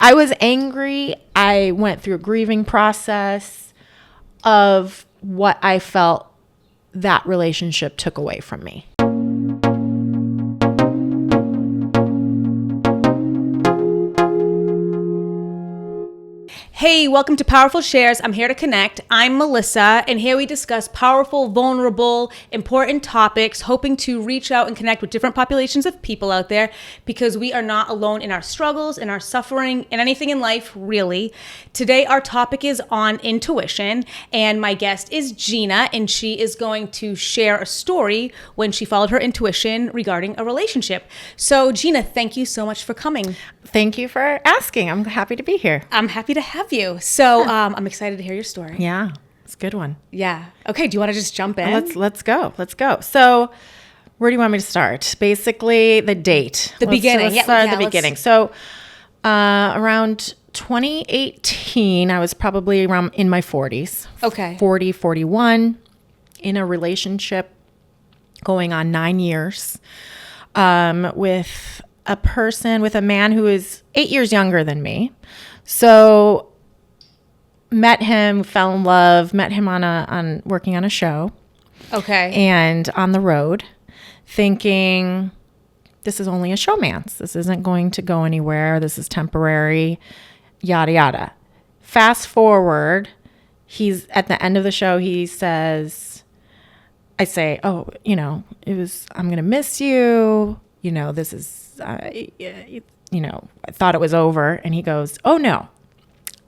I was angry. I went through a grieving process of what I felt that relationship took away from me. Hey, welcome to Powerful Shares. I'm here to connect. I'm Melissa, and here we discuss powerful, vulnerable, important topics, hoping to reach out and connect with different populations of people out there because we are not alone in our struggles, in our suffering, in anything in life, really. Today, our topic is on intuition, and my guest is Gina, and she is going to share a story when she followed her intuition regarding a relationship. So, Gina, thank you so much for coming. Thank you for asking. I'm happy to be here. I'm happy to have you. So I'm excited to hear your story. Yeah, it's a good one. Yeah. Okay. Do you want to just jump in? Let's go. So where do you want me to start? Basically, the date. Beginning. Let's start at the beginning. So around 2018, I was probably around in my 40s. Okay. 40, 41, in a relationship going on 9 years with a man who is 8 years younger than me. So met him, fell in love, met him on working on a show. Okay. And on the road, thinking this is only a showmance. This isn't going to go anywhere. This is temporary, yada, yada. Fast forward, he's at the end of the show, he says, I say, I'm going to miss you. This is, I thought it was over. And he goes, oh no.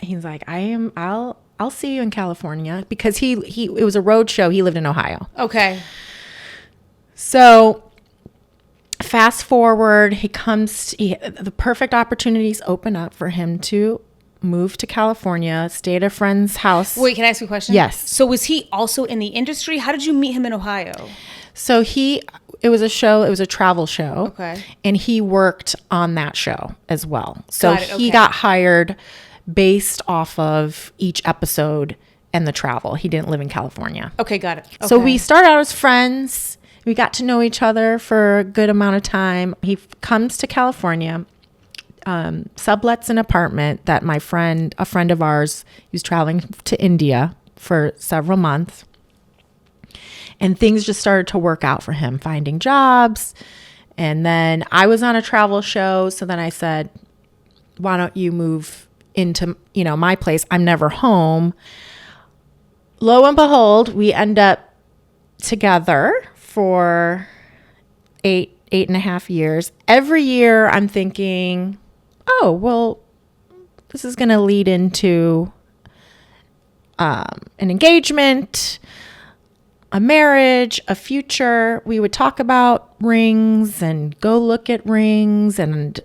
He's like, I'll see you in California, because it was a road show. He lived in Ohio. Okay. So fast forward, the perfect opportunities open up for him to move to California, stay at a friend's house. Wait, can I ask you a question? Yes. So was he also in the industry? How did you meet him in Ohio? So it was a travel show. Okay. And he worked on that show as well. So Got it, he got hired based off of each episode and the travel. He didn't live in California. Okay, got it. Okay. So we started out as friends. We got to know each other for a good amount of time. He comes to California, sublets an apartment that a friend of ours, he was traveling to India for several months. And things just started to work out for him, finding jobs. And then I was on a travel show. So then I said, why don't you move into, my place? I'm never home. Lo and behold, we end up together for 8.5 years. Every year I'm thinking, oh, well, this is going to lead into an engagement, a marriage, a future. We would talk about rings and go look at rings and,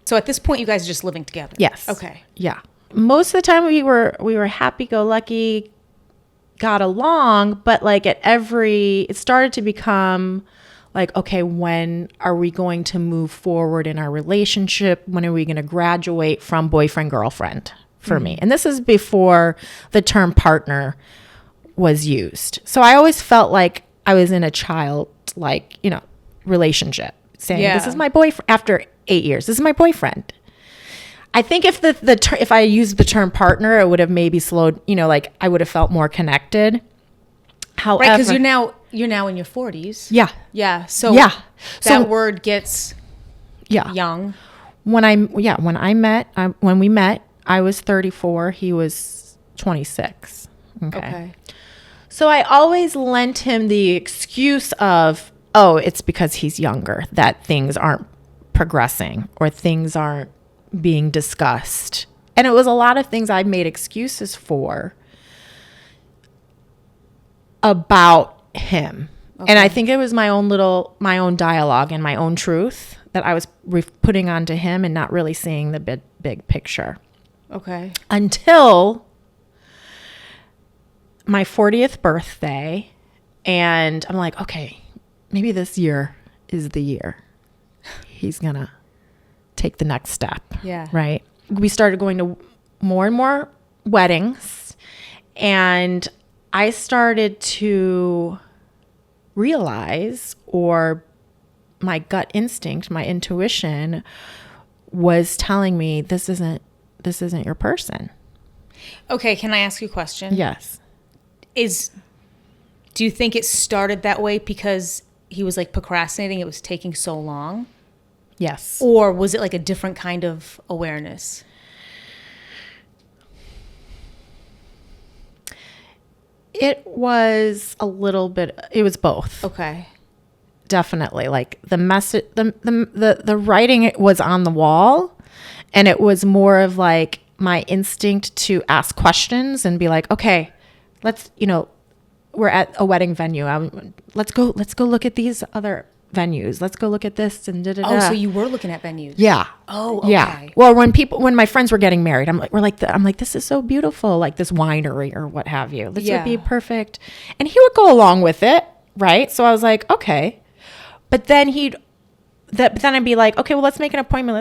So at this point, you guys are just living together? Yes. Okay. Yeah. Most of the time we were happy-go-lucky, got along, but it started to become like, okay, when are we going to move forward in our relationship? When are we going to graduate from boyfriend, girlfriend for me? And this is before the term partner was used. So I always felt like I was in a childlike, relationship, saying, this is my boyfriend. After 8 years, this is my boyfriend. I think if if I used the term partner, it would have maybe slowed, I would have felt more connected. However, right, because you're now in your 40s. Yeah. Yeah. So that word gets young. When we met, I was 34. He was 26. Okay. So I always lent him the excuse of, oh, it's because he's younger that things aren't progressing or things aren't being discussed. And it was a lot of things I made excuses for about him. Okay. And I think it was my own dialogue and my own truth that I was putting onto him and not really seeing the big picture. Okay. Until my 40th birthday, and I'm like, okay, maybe this year is the year he's gonna take the next step. Yeah. Right. We started going to more and more weddings, and I started to realize, or my gut instinct, my intuition was telling me this isn't your person. Okay, can I ask you a question? Yes. Do you think it started that way because he was like procrastinating, it was taking so long? Yes. Or was it like a different kind of awareness? It was a little bit, it was both. Okay. Definitely. Like the message, the writing was on the wall, and it was more of like my instinct to ask questions and be like, okay, let's, we're at a wedding venue. Let's go look at these other venues. Let's go look at this and da da da. Oh, so you were looking at venues? Yeah. Oh, okay. Yeah. Well, when my friends were getting married, I'm like, this is so beautiful, like this winery or what have you. This would be perfect. And he would go along with it, right? So I was like, okay. But then I'd be like, okay, well, let's make an appointment.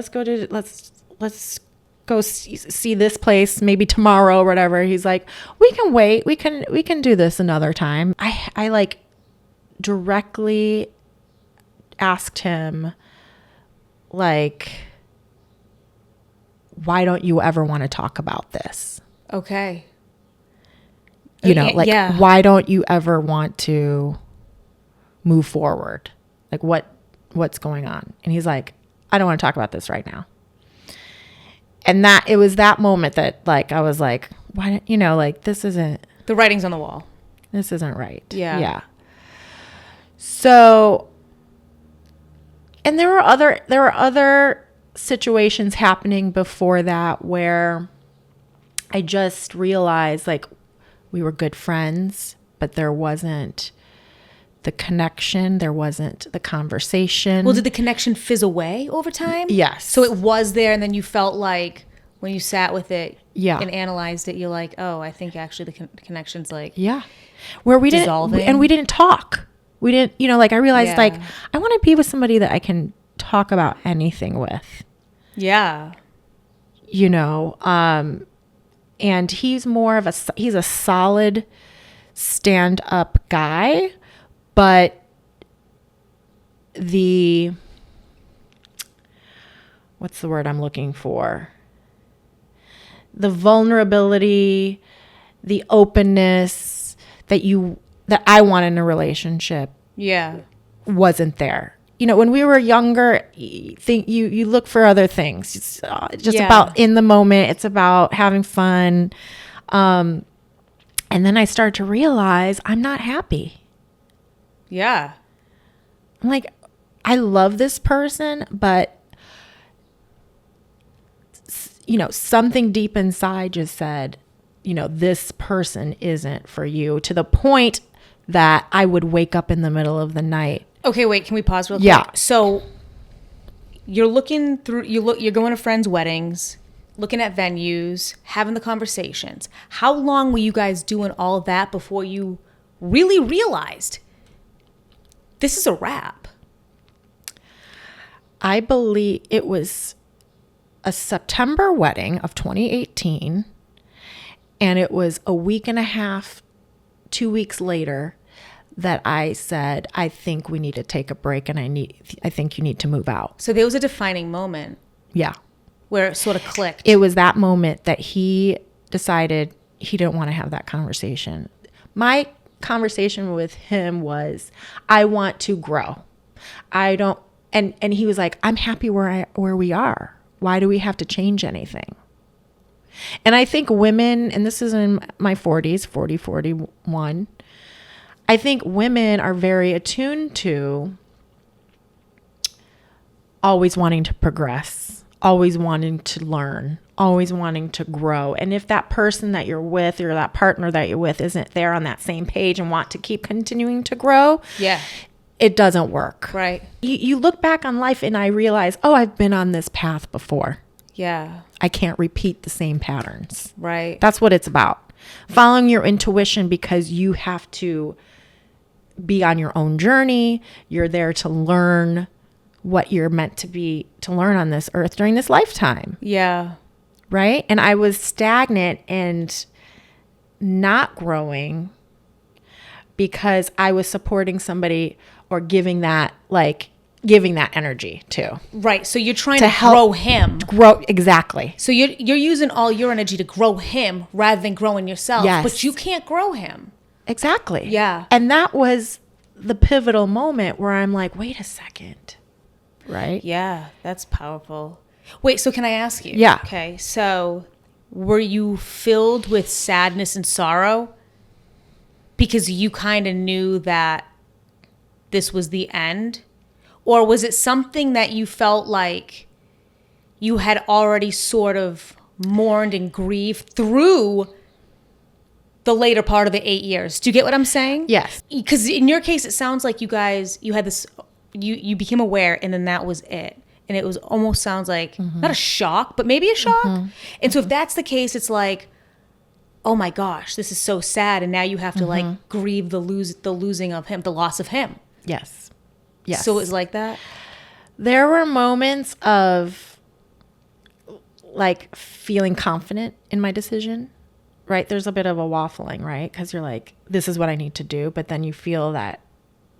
Let's go see this place maybe tomorrow or whatever. He's like, we can wait. We can do this another time. I like directly asked him, like, why don't you ever want to talk about this? Okay. Why don't you ever want to move forward? Like what's going on? And he's like, I don't want to talk about this right now. And it was that moment that like, I was like, why, this isn't, the writing's on the wall. This isn't right. Yeah. Yeah. So, and there were other situations happening before that where I just realized like we were good friends, but there wasn't the connection. There wasn't the conversation. Well, did the connection fizz away over time? Yes. So it was there, and then you felt like when you sat with it and analyzed it, you're like, oh, I think actually the connection's like where we dissolving. we didn't talk. We didn't, I realized like I want to be with somebody that I can talk about anything with. Yeah. And he's he's a solid stand-up guy, but what's the word I'm looking for? The vulnerability, the openness that I want in a relationship. Yeah. Wasn't there. When we were younger, you look for other things. It's just about in the moment. It's about having fun. And then I started to realize I'm not happy. Yeah. I'm like, I love this person, but something deep inside just said, this person isn't for you, to the point that I would wake up in the middle of the night. Okay, wait, can we pause real quick? Yeah. So you're looking through, you're going to friends' weddings, looking at venues, having the conversations. How long were you guys doing all of that before you really realized this is a wrap? I believe it was a September wedding of 2018, and it was a week and a half, 2 weeks later that I said, I think we need to take a break, and I think you need to move out. So there was a defining moment. Yeah. Where it sort of clicked. It was that moment that he decided he didn't want to have that conversation. My conversation with him was, I want to grow. I don't, and he was like, I'm happy where we are. Why do we have to change anything? And I think women, and this is in my 40s, 41, I think women are very attuned to always wanting to progress, always wanting to learn, always wanting to grow. And if that person that you're with or that partner that you're with isn't there on that same page and want to keep continuing to grow, it doesn't work. Right. You look back on life and I realize, oh, I've been on this path before. Yeah. I can't repeat the same patterns. Right. That's what it's about. Following your intuition, because you have to be on your own journey. You're there to learn what you're meant to learn on this earth during this lifetime. Yeah. Right? And I was stagnant and not growing because I was supporting somebody or giving that like giving that energy too. Right. So you're trying To to help grow him. Grow, exactly. So you're using all your energy to grow him rather than growing yourself. Yes. But you can't grow him. Exactly. Yeah. And that was the pivotal moment where I'm like, wait a second. Right? Yeah, that's powerful. Wait, so can I ask you? Yeah. Okay. So were you filled with sadness and sorrow because you kind of knew that this was the end? Or was it something that you felt like you had already sort of mourned and grieved through the later part of the 8 years? Do you get what I'm saying? Yes. Because in your case, it sounds like you had this, you became aware and then that was it. And it was almost sounds like not a shock, but maybe a shock. And so if that's the case, it's like, oh my gosh, this is so sad. And now you have to like grieve the losing of him, the loss of him. Yes. Yes. So it was like that? There were moments of like feeling confident in my decision, right? There's a bit of a waffling, right? Because you're like, this is what I need to do. But then you feel that,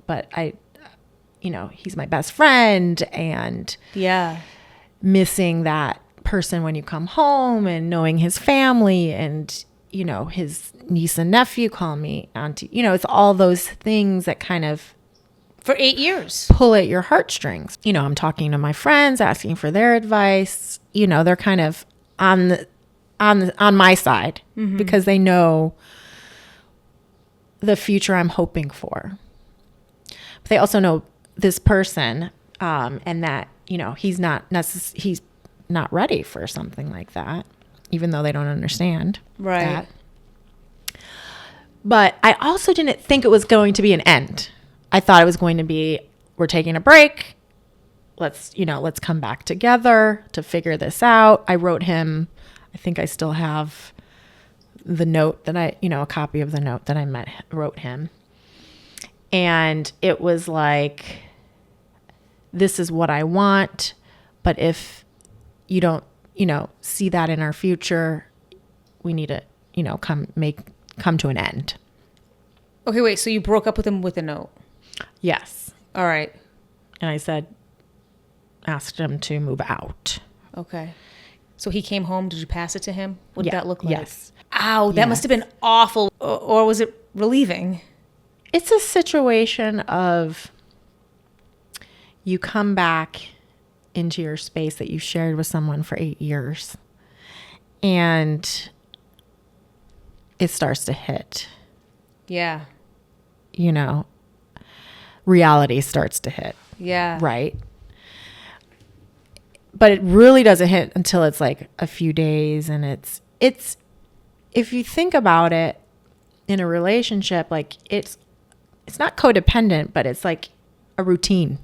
but he's my best friend, and Yeah. missing that person when you come home and knowing his family and, his niece and nephew call me auntie. It's all those things that kind of For 8 years. pull at your heartstrings. I'm talking to my friends, asking for their advice. They're kind of on my side because they know the future I'm hoping for. But they also know this person, and that, he's not ready for something like that, even though they don't understand Right. that. But I also didn't think it was going to be an end. I thought it was going to be, we're taking a break. Let's come back together to figure this out. I wrote him, I think I still have the note that a copy of the note that I wrote him. And it was like, this is what I want. But if you don't, see that in our future, we need to, come to an end. Okay, wait. So you broke up with him with a note? Yes. All right. And I asked him to move out. Okay. So he came home. Did you pass it to him? What did Yeah. that look like? Yes. Ow, that must have been awful. Or was it relieving? It's a situation of you come back into your space that you shared with someone for 8 years, and it starts to hit. Yeah. Reality starts to hit. Yeah. Right. But it really doesn't hit until it's like a few days. And it's, if you think about it in a relationship, like it's not codependent, but it's like a routine,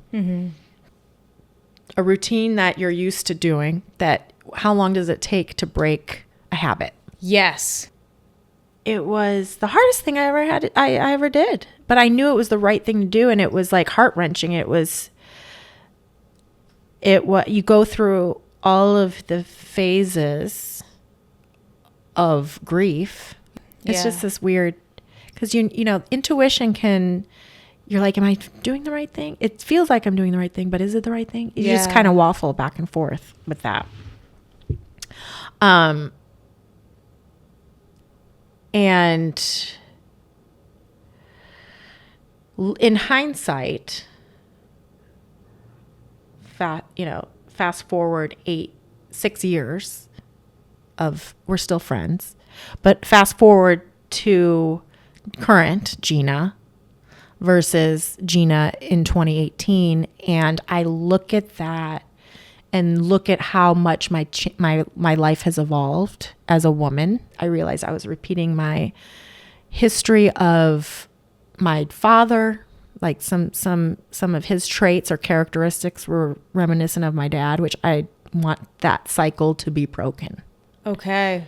a routine that you're used to doing. That how long does it take to break a habit? Yes. It was the hardest thing I ever did, but I knew it was the right thing to do. And it was like heart-wrenching. You go through all of the phases of grief. It's just this weird, because intuition you're like, am I doing the right thing? It feels like I'm doing the right thing, but is it the right thing? You just kind of waffle back and forth with that. And in hindsight, fast forward 6 years of, we're still friends, but fast forward to current Gina versus Gina in 2018. And I look at that and look at how much my life has evolved as a woman. I realized I was repeating my history of my father. Like some of his traits or characteristics were reminiscent of my dad, which I want that cycle to be broken. Okay.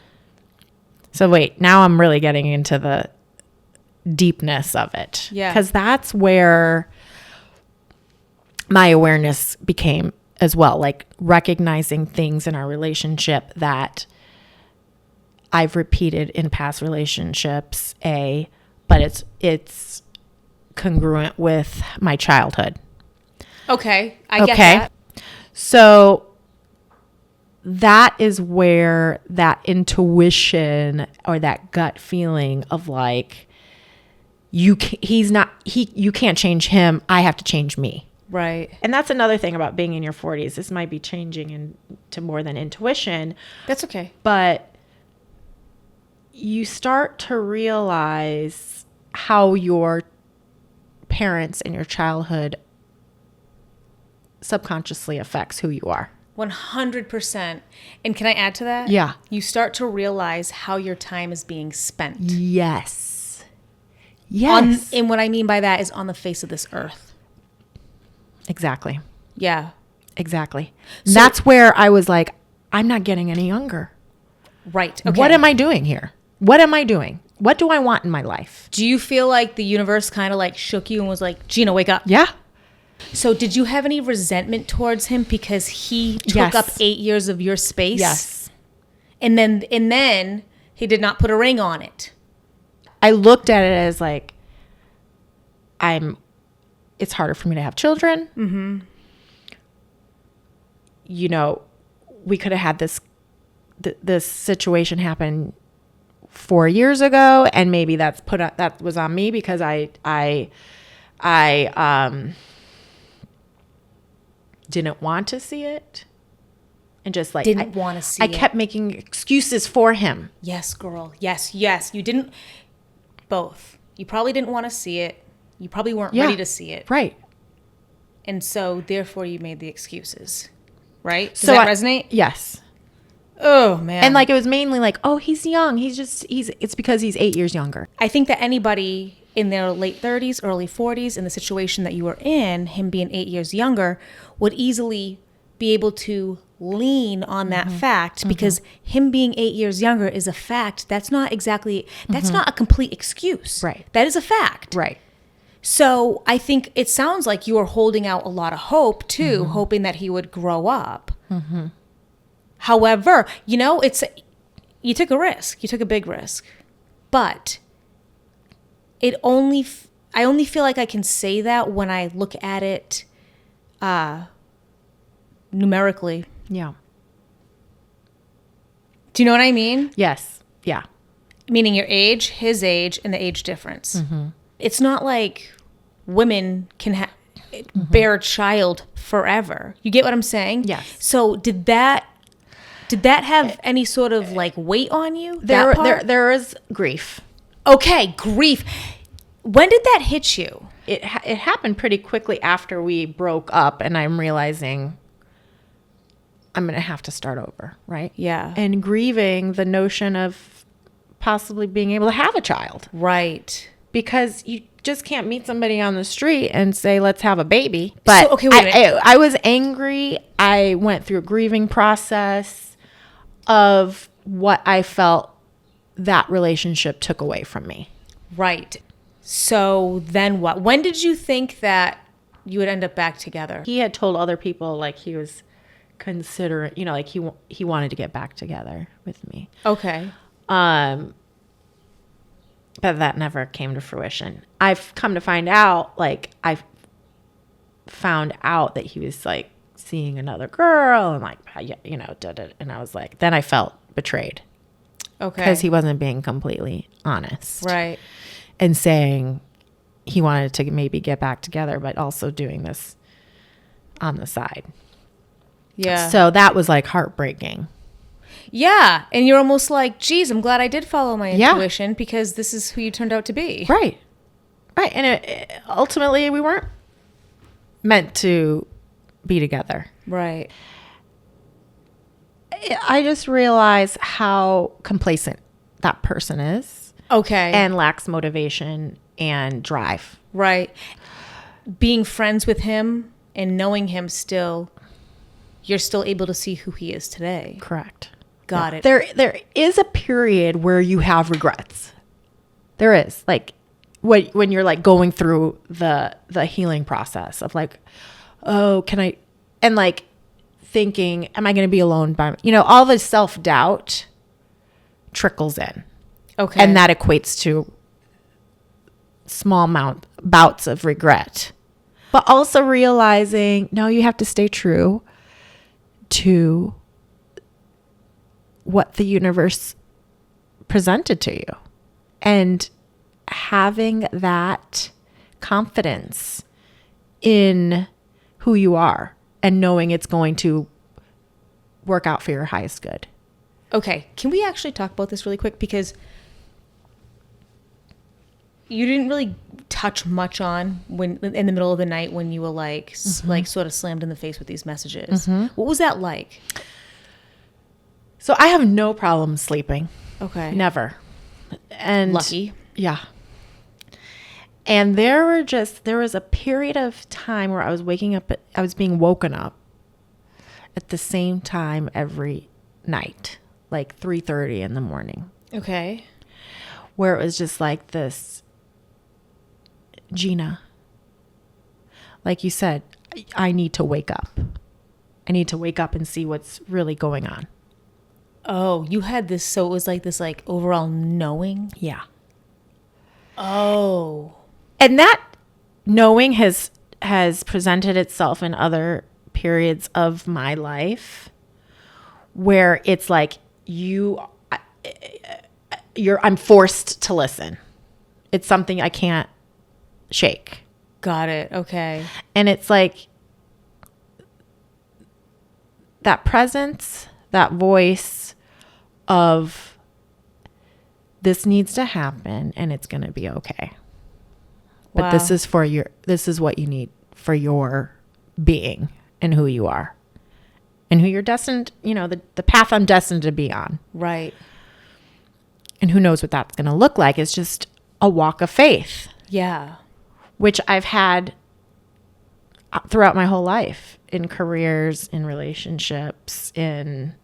So wait, now I'm really getting into the deepness of it. Yeah. Because that's where my awareness became as well, like recognizing things in our relationship that I've repeated in past relationships, but it's congruent with my childhood. Okay. I get that. So that is where that intuition or that gut feeling of like, you can't change him. I have to change me. Right. And that's another thing about being in your 40s. This might be changing into more than intuition. That's okay. But you start to realize how your parents and your childhood subconsciously affects who you are. 100%. And can I add to that? Yeah. You start to realize how your time is being spent. Yes. Yes. And what I mean by that is on the face of this earth. Exactly. Yeah. Exactly. So, that's where I was like, I'm not getting any younger. Right. Okay. What am I doing here? What am I doing? What do I want in my life? Do you feel like the universe kind of like shook you and was like, Gina, wake up? Yeah. So did you have any resentment towards him because he took up 8 years of your space? Yes. And then he did not put a ring on it. I looked at it as like, it's harder for me to have children. Mm-hmm. You know, we could have had this situation happen 4 years ago, and maybe that was on me because I didn't want to see it, and just like didn't want to see it. I kept making excuses for him. Yes, girl. Yes. You didn't. Both. You probably didn't want to see it. You probably weren't ready to see it. Right. And so, therefore, you made the excuses. Right? Does that resonate? Yes. Oh, man. And like, it was mainly like, oh, he's young. It's because he's 8 years younger. I think that anybody in their late 30s, early 40s, in the situation that you were in, him being 8 years younger, would easily be able to lean on that fact, because him being 8 years younger is a fact. That's not a complete excuse. Right. That is a fact. Right. So I think it sounds like you were holding out a lot of hope too, hoping that he would grow up. Mm-hmm. However, you took a risk. You took a big risk, but I only feel like I can say that when I look at it numerically. Yeah. Do you know what I mean? Yes. Yeah. Meaning your age, his age, and the age difference. Mm-hmm. It's not like women can bear a child forever. You get what I'm saying? Yes. So did that have any sort of like weight on you? There is grief. Okay, grief. When did that hit you? It happened pretty quickly after we broke up, and I'm realizing I'm going to have to start over, right? Yeah. And grieving the notion of possibly being able to have a child. Right. Because you just can't meet somebody on the street and say, let's have a baby. But so, okay, wait a minute. I was angry. I went through a grieving process of what I felt that relationship took away from me. Right. So then what? When did you think that you would end up back together? He had told other people like he was considering, like he wanted to get back together with me. Okay. But that never came to fruition. I've come to find out, like, I found out that he was like seeing another girl and like, and I was like, then I felt betrayed. Okay. Because he wasn't being completely honest. Right. And saying he wanted to maybe get back together, but also doing this on the side. Yeah. So that was like heartbreaking. Yeah. And you're almost like, geez, I'm glad I did follow my intuition because this is who you turned out to be. Right. Right. And ultimately, we weren't meant to be together. Right. I just realized how complacent that person is. Okay. And lacks motivation and drive. Right. Being friends with him and knowing him still, you're still able to see who he is today. Correct. Got it. There is a period where you have regrets. There is, like, when you're like going through the healing process of like, oh, can I, and like thinking, am I going to be alone by, all the self-doubt trickles in. Okay. And that equates to small bouts of regret. But also realizing, no, you have to stay true to what the universe presented to you. And having that confidence in who you are and knowing it's going to work out for your highest good. Okay, can we actually talk about this really quick? Because you didn't really touch much on when in the middle of the night when you were like sort of slammed in the face with these messages. What was that like? So I have no problem sleeping. Okay. Never. And lucky. Yeah. And there was a period of time where I was I was being woken up at the same time every night, like 3:30 in the morning. Okay. Where it was just like this, Gina, like you said, I need to wake up. I need to wake up and see what's really going on. Oh, you had this, so it was like this like overall knowing? Yeah. Oh. And that knowing has presented itself in other periods of my life where it's like I'm forced to listen. It's something I can't shake. Got it. Okay. And it's like that presence, that voice of this needs to happen and it's going to be okay. But Wow. this is what you need for your being and who you are and who you're destined, the path I'm destined to be on. Right. And who knows what that's going to look like. It's just a walk of faith, Yeah. which I've had throughout my whole life in careers, in relationships, in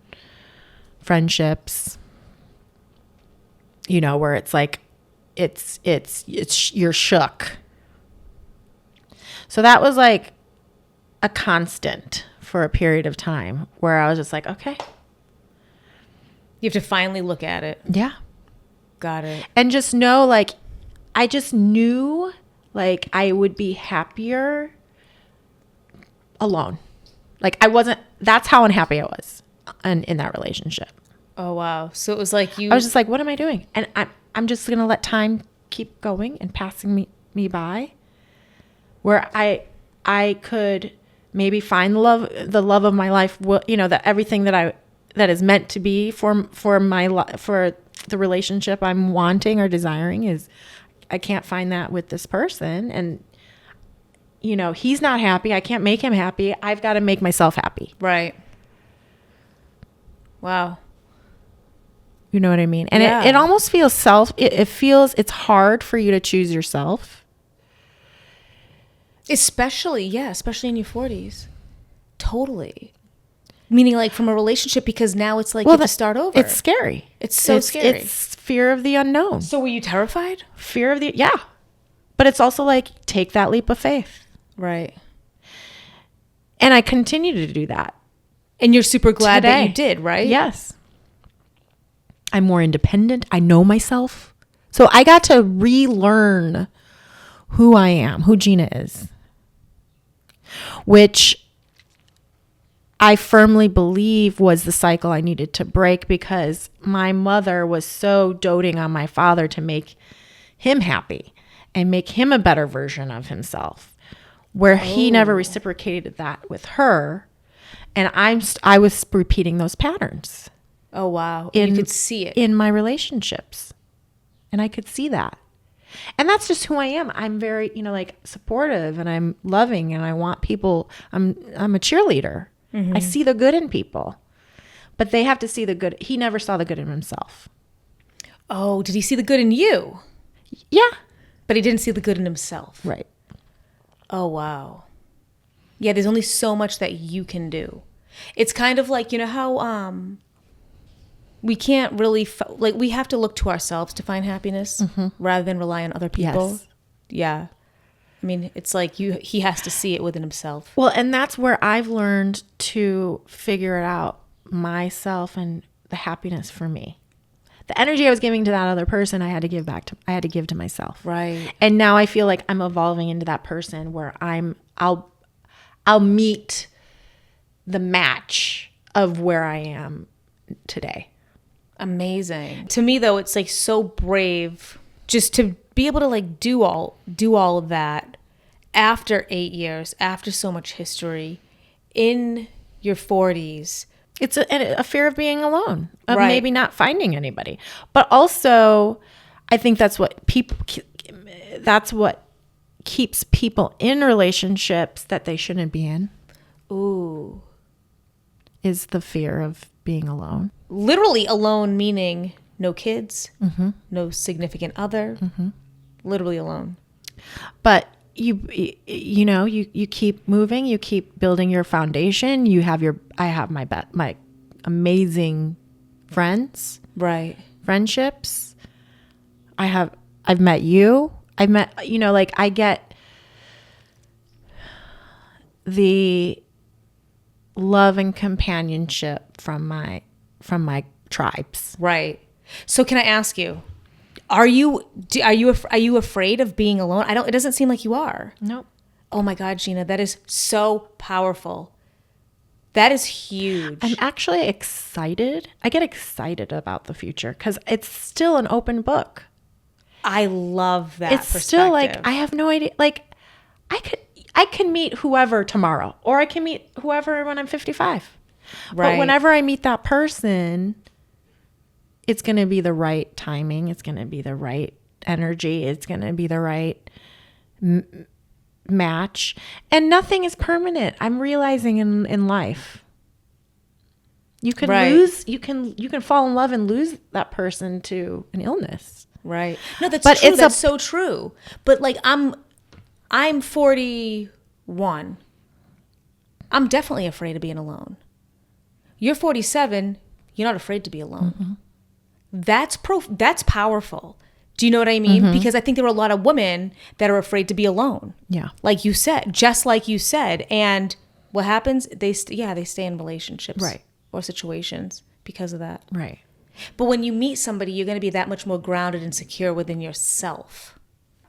friendships, where it's like, you're shook. So that was like a constant for a period of time where I was just like, okay. You have to finally look at it. Yeah. Got it. And just know, like, I just knew like I would be happier alone. Like that's how unhappy I was in that relationship. Oh, wow. So it was like I was just like, what am I doing? And I'm just going to let time keep going and passing me by where I could maybe find the love of my life, that everything that is meant to be for the relationship I'm wanting or desiring is I can't find that with this person. And, he's not happy. I can't make him happy. I've got to make myself happy. Right. Wow. You know what I mean? And Yeah. it almost feels it's hard for you to choose yourself. Especially in your 40s. Totally. Meaning like from a relationship, because now it's like you have to start over. It's scary. It's so scary. It's fear of the unknown. So were you terrified? Fear of yeah. But it's also like, take that leap of faith. Right. And I continue to do that. And you're super glad Today. that you did, right? Yes. I'm more independent. I know myself. So I got to relearn who I am, who Gina is, which I firmly believe was the cycle I needed to break because my mother was so doting on my father to make him happy and make him a better version of himself, where he never reciprocated that with her. And I was repeating those patterns. Oh, wow. You could see it. In my relationships. And I could see that. And that's just who I am. I'm very, supportive and I'm loving and I want people. I'm a cheerleader. Mm-hmm. I see the good in people. But they have to see the good. He never saw the good in himself. Oh, did he see the good in you? Yeah. But he didn't see the good in himself. Right. Oh, wow. Yeah, there's only so much that you can do. It's kind of like, how we can't really, we have to look to ourselves to find happiness rather than rely on other people. Yes. Yeah. I mean, it's like he has to see it within himself. Well, and that's where I've learned to figure it out myself and the happiness for me. The energy I was giving to that other person, I had to give to myself. Right. And now I feel like I'm evolving into that person where I'll meet the match of where I am today. Amazing. To me though, it's like so brave just to be able to like do all of that after 8 years, after so much history, in your 40s. It's a fear of being alone, of Right. maybe not finding anybody. But also, I think that's what keeps people in relationships that they shouldn't be in. Ooh. Is the fear of being alone. Literally alone, meaning no kids, no significant other, literally alone. But you keep moving, you keep building your foundation. I have my amazing friends, Right. friendships. I've met you. I get the love and companionship from my tribes. Right. So can I ask you, are you afraid of being alone? It doesn't seem like you are. Nope. Oh my God, Gina, that is so powerful. That is huge. I'm actually excited. I get excited about the future because it's still an open book. I love that It's perspective. still like, I have no idea. Like I can meet whoever tomorrow, or I can meet whoever when I'm 55. Right. But whenever I meet that person, it's going to be the right timing. It's going to be the right energy. It's going to be the right match. And nothing is permanent. I'm realizing in life. You can Right. you can fall in love and lose that person to an illness. Right. No, that's But true. That's so true. But like I'm 41. I'm definitely afraid of being alone. You're 47. You're not afraid to be alone. That's powerful. Do you know what I mean? Because I think there are a lot of women that are afraid to be alone. Yeah. Like you said, just like you said. And what happens? They stay in relationships, Right. or situations because of that. Right. But when you meet somebody, you're going to be that much more grounded and secure within yourself.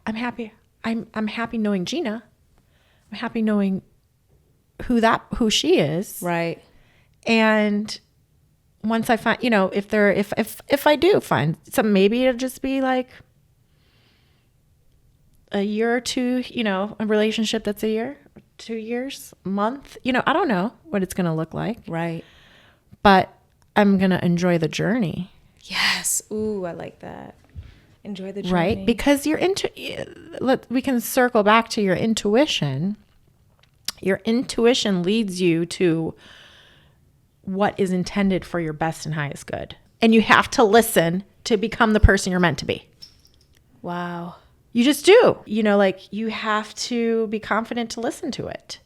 I'm happy. I'm happy knowing Gina. I'm happy knowing who she is. Right. And once I find, if I do find something, maybe it'll just be like a year or two, a relationship that's a year, 2 years, a month, I don't know what it's going to look like, Right. but I'm going to enjoy the journey. Yes. Ooh, I like that. Enjoy the journey. Right? Because we can circle back to your intuition. Your intuition leads you to what is intended for your best and highest good. And you have to listen to become the person you're meant to be. Wow. You just do. You have to be confident to listen to it.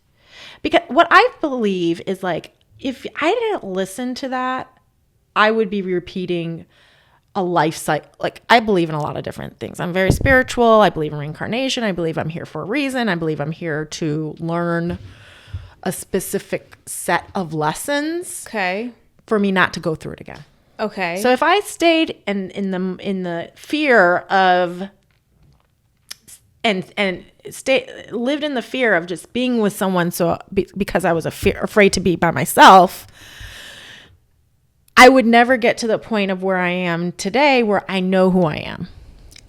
Because what I believe is like, if I didn't listen to that, I would be repeating a life cycle. Like, I believe in a lot of different things. I'm very spiritual. I believe in reincarnation. I believe I'm here for a reason. I believe I'm here to learn a specific set of lessons Okay. for me not to go through it again. Okay. So if I stayed in the fear of lived in the fear of just being with someone, because I was afraid to be by myself, I would never get to the point of where I am today, where I know who I am.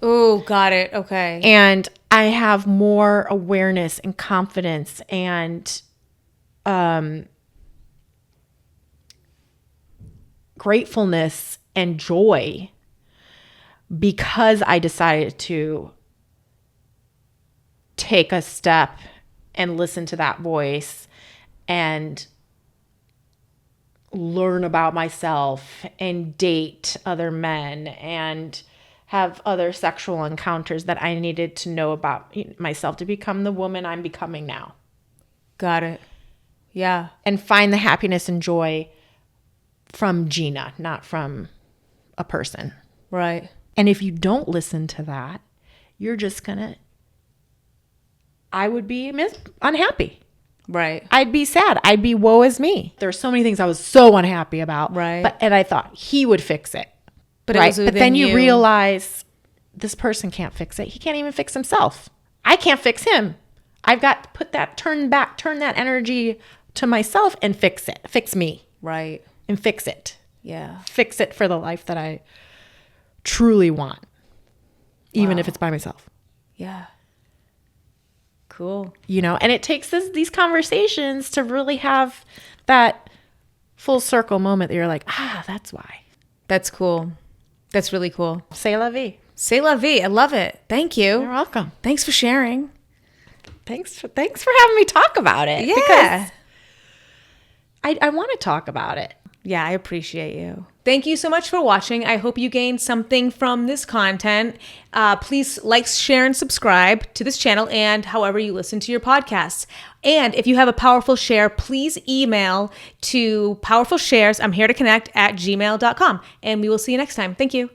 Oh, got it. Okay. And I have more awareness and confidence and gratefulness and joy because I decided to take a step and listen to that voice and learn about myself and date other men and have other sexual encounters that I needed to know about myself to become the woman I'm becoming now. Got it. Yeah. And find the happiness and joy from Gina, not from a person. Right. And if you don't listen to that, you're just I would be unhappy. Right. I'd be sad. I'd be woe is me. There's so many things I was so unhappy about. Right. And I thought he would fix it. But right. it was But within then you realize this person can't fix it. He can't even fix himself. I can't fix him. I've got to turn that energy to myself and fix it. Fix me. Right. And fix it. Yeah. Fix it for the life that I truly want. Even if it's by myself. Yeah. Cool. And it takes these conversations to really have that full circle moment that you're like, that's why. That's cool. That's really cool. C'est la vie. C'est la vie. I love it. Thank you. You're welcome. Thanks for sharing. Thanks for having me talk about it. Yeah. Because I want to talk about it. Yeah, I appreciate you. Thank you so much for watching. I hope you gained something from this content. Please like, share, and subscribe to this channel and however you listen to your podcasts. And if you have a powerful share, please email to powerfulshares, I'm here to connect, @gmail.com. And we will see you next time. Thank you.